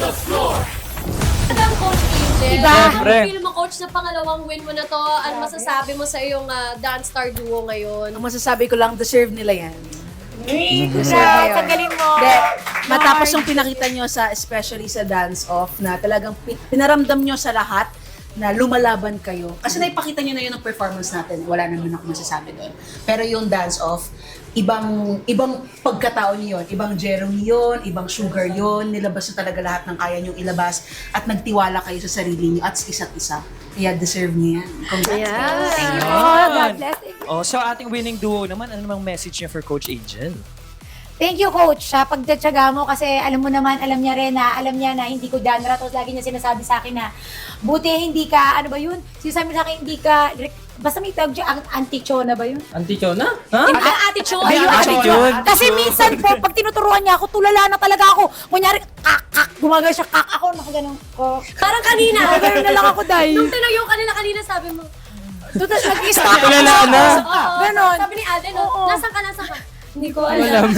Madam Coach Angel, Iba. Siyempre. ano feel mo, Coach, na pangalawang win mo na to? Ano masasabi mo sa iyong Dance Star duo ngayon? Ang masasabi ko lang, deserve nila yan. Congrats, ang galing mo. Hindi, matapos yung pinakita nyo sa, especially sa dance-off, na talagang pinaramdam nyo sa lahat na lumalaban kayo. Kasi naipakita nyo na yun ang performance natin. Wala naman ako masasabi doon. Pero yung dance-off, ibang pagkatao niyo yun. Ibang Jeremy yun, ibang Sugar yun. Nilabas nyo talaga lahat ng kaya nyong ilabas at nagtiwala kayo sa sarili niyo at sa isa't isa. Kaya deserve niyo yan. Congrats. guys. Thank you. Ayun. God bless. Oh, so ating winning duo naman, ano namang message niya for Coach Angel? Thank you, Coach, sa pagtatsaga mo kasi alam mo naman, alam niya na hindi ko genre. Tapos lagi niya sinasabi sa akin na buti hindi ka, ano ba yun? Sinasabi sa akin, hindi ka, basta may tawag dyan, anti-chona ba yun? Anti-chona? Ha? Hindi ka attitude. Ayun, attitude. Kasi minsan po, pag tinuturuan niya ako, tulala na talaga ako. Kunyari, kak, gumagay siya, kak, ako, nakaganon ko. Parang kanina. Nakaganon na lang ako, dahil. Nung tinayo kanina sabi mo, Nag-stop. Tulala na. oo, Ganon. sabi ni Alden, Oo. nasan ka? Hindi ko alam.